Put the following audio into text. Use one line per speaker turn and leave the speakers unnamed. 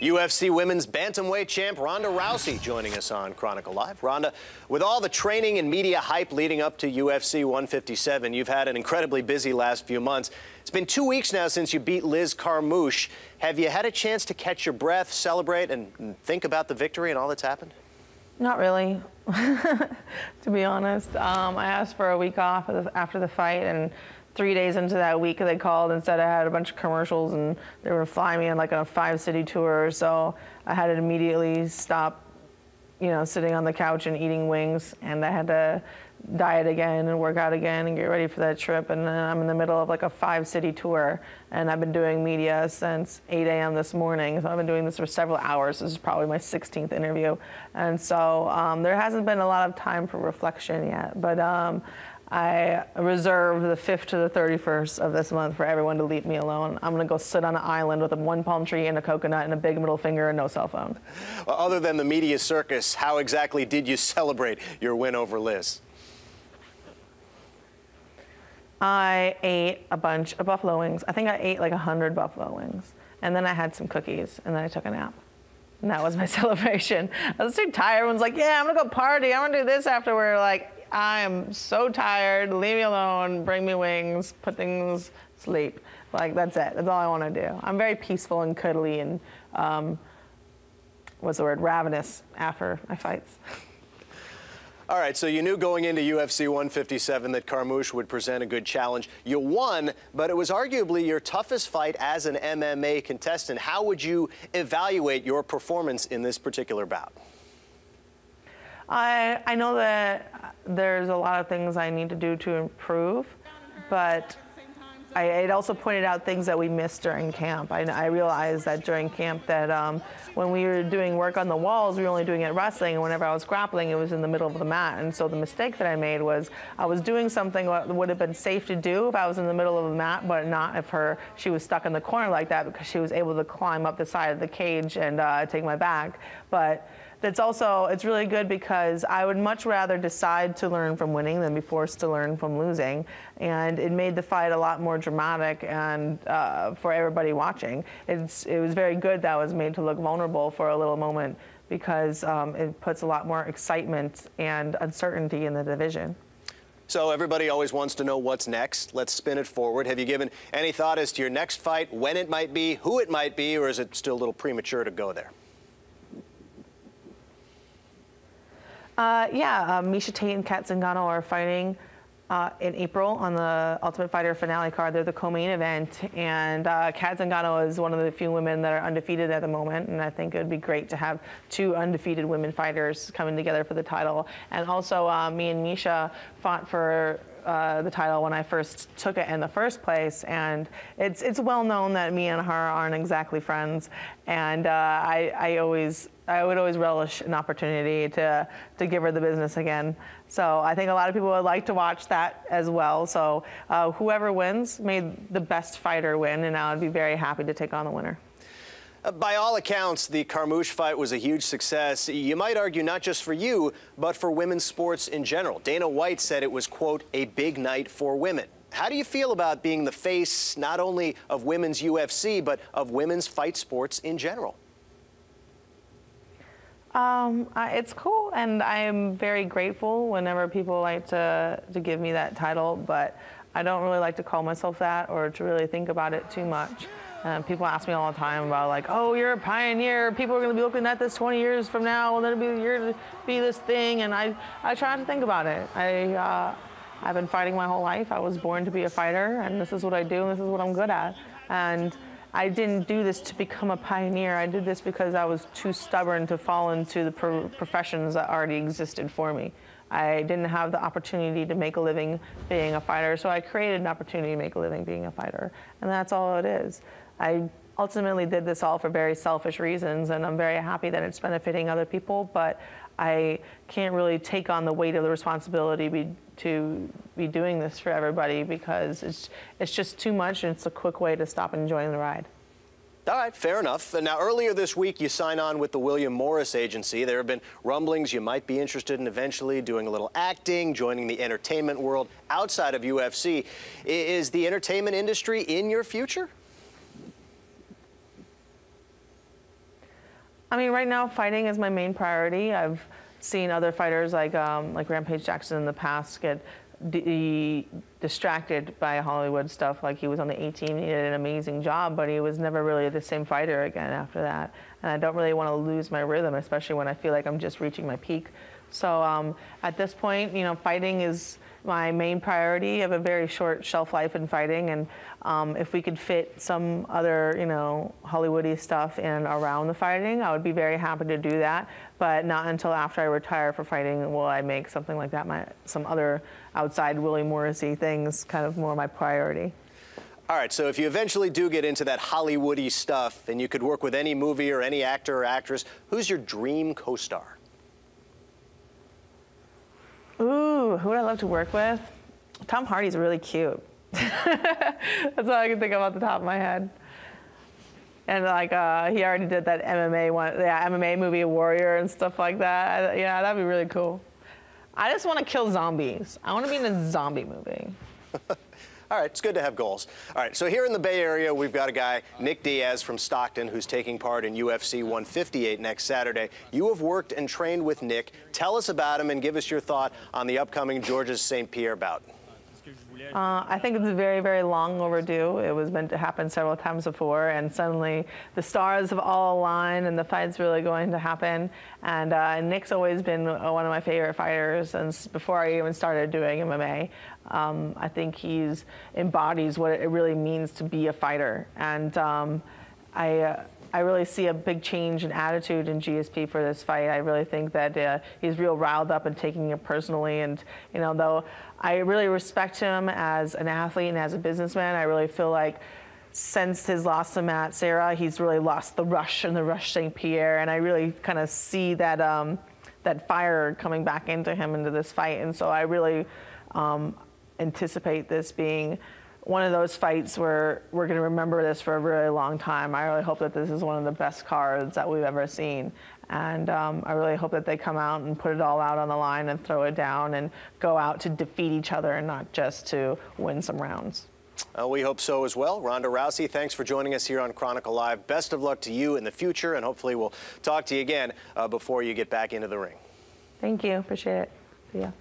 UFC Women's Bantamweight champ Ronda Rousey joining us on Chronicle Live. Ronda, with all the training and media hype leading up to UFC 157, you've had an incredibly busy last few months. It's been 2 weeks now since you beat Liz Carmouche. Have you had a chance to catch your breath, celebrate, and think about the victory and all that's happened?
Not really, to be honest. I asked for a week off after the fight, and 3 days into that week they called and said I had a bunch of commercials and they were flying me on like a 5-city tour. So I had to immediately stop, sitting on the couch and eating wings, and I had to diet again and work out again and get ready for that trip. And then I'm in the middle of like a 5-city tour, and I've been doing media since 8 a.m. this morning. So I've been doing this for several hours. This is probably my 16th interview. And so there hasn't been a lot of time for reflection yet, but I reserve the 5th to the 31st of this month for everyone to leave me alone. I'm going to go sit on an island with one palm tree and a coconut and a big middle finger and no cell phone.
Well, other than the media circus, how exactly did you celebrate your win over Liz?
I ate a bunch of buffalo wings. I think I ate like 100 buffalo wings. And then I had some cookies, and then I took a nap. And that was my celebration. I was too tired. Everyone's like, yeah, I'm going to go party. I'm going to do this afterward. Like, I am so tired. Leave me alone. Bring me wings. Put things sleep. Like, that's it. That's all I want to do. I'm very peaceful and cuddly and, ravenous after my fights.
All right, so you knew going into UFC 157 that Carmouche would present a good challenge. You won, but it was arguably your toughest fight as an MMA contestant. How would you evaluate your performance in this particular bout?
I know that there's a lot of things I need to do to improve, but it also pointed out things that we missed during camp. I realized that during camp that when we were doing work on the walls, we were only doing it wrestling, and whenever I was grappling, it was in the middle of the mat. And so the mistake that I made was I was doing something that would have been safe to do if I was in the middle of the mat, but not if she was stuck in the corner like that, because she was able to climb up the side of the cage and take my back. But it's really good because I would much rather decide to learn from winning than be forced to learn from losing. And it made the fight a lot more dramatic and for everybody watching. It was very good that I was made to look vulnerable for a little moment, because it puts a lot more excitement and uncertainty in the division.
So everybody always wants to know what's next. Let's spin it forward. Have you given any thought as to your next fight, when it might be, who it might be, or is it still a little premature to go there? Miesha Tate and Kat Zingano are fighting in April on the Ultimate Fighter finale card. They're the co-main event, and Kat Zingano is one of the few women that are undefeated at the moment, and I think it would be great to have 2 undefeated women fighters coming together for the title. And also, me and Miesha fought for the title when I first took it in the first place, and it's well known that me and her aren't exactly friends, and I would always relish an opportunity to give her the business again. So I think a lot of people would like to watch that as well. So whoever wins, may the best fighter win, and I would be very happy to take on the winner. By all accounts, the Carmouche fight was a huge success. You might argue not just for you, but for women's sports in general. Dana White said it was, quote, a big night for women. How do you feel about being the face not only of women's UFC, but of women's fight sports in general?
It's cool, and I am very grateful whenever people like to give me that title, but I don't really like to call myself that or to really think about it too much. People ask me all the time about, like, oh, you're a pioneer. People are going to be looking at this 20 years from now, and you're going to be this thing. And I try not to think about it. I've been fighting my whole life. I was born to be a fighter, and this is what I do, and this is what I'm good at. And I didn't do this to become a pioneer. I did this because I was too stubborn to fall into the professions that already existed for me. I didn't have the opportunity to make a living being a fighter, so I created an opportunity to make a living being a fighter, and that's all it is. I ultimately did this all for very selfish reasons, and I'm very happy that it's benefiting other people, but I can't really take on the weight of the responsibility to be doing this for everybody, because it's just too much, and it's a quick way to stop enjoying the ride.
All right, fair enough. Now, earlier this week, you signed on with the William Morris Agency. There have been rumblings you might be interested in eventually doing a little acting, joining the entertainment world outside of UFC. Is the entertainment industry in your future? I mean, right now, fighting is my main priority. I've seen other fighters like Rampage Jackson in the past get distracted by Hollywood stuff. Like he was on the A-Team, he did an amazing job, but he was never really the same fighter again after that. And I don't really want to lose my rhythm, especially when I feel like I'm just reaching my peak. So at this point, you know, fighting is my main priority. I have a very short shelf life in fighting, and if we could fit some other, you know, Hollywoody stuff in around the fighting, I would be very happy to do that. But not until after I retire for fighting will I make something like that some other outside Willie Morrissey things kind of more my priority.
All right, so if you eventually do get into that Hollywoody stuff and you could work with any movie or any actor or actress, who's your dream co-star?
Ooh, who would I love to work with? Tom Hardy's really cute. That's all I can think of off the top of my head. And like he already did that MMA one, yeah, MMA movie Warrior and stuff like that. Yeah, that'd be really cool. I just want to kill zombies. I want to be in a zombie movie.
All right, it's good to have goals. All right, so here in the Bay Area, we've got a guy, Nick Diaz from Stockton, who's taking part in UFC 158 next Saturday. You have worked and trained with Nick. Tell us about him and give us your thought on the upcoming Georges St. Pierre bout.
I think it's very, very long overdue. It was meant to happen several times before, and suddenly the stars have all aligned and the fight's really going to happen. And Nick's always been one of my favorite fighters since before I even started doing MMA. I think he embodies what it really means to be a fighter. And I really see a big change in attitude in GSP for this fight. I really think that he's real riled up and taking it personally. And, you know, though I really respect him as an athlete and as a businessman, I really feel like since his loss to Matt Serra, he's really lost the rush and the rush St. Pierre. And I really kind of see that, that fire coming back into him into this fight. And so I really anticipate this being one of those fights where we're going to remember this for a really long time. I really hope that this is one of the best cards that we've ever seen. And I really hope that they come out and put it all out on the line and throw it down and go out to defeat each other and not just to win some rounds.
We hope so as well. Ronda Rousey, thanks for joining us here on Chronicle Live. Best of luck to you in the future, and hopefully we'll talk to you again before you get back into the ring.
Thank you. Appreciate it. See ya.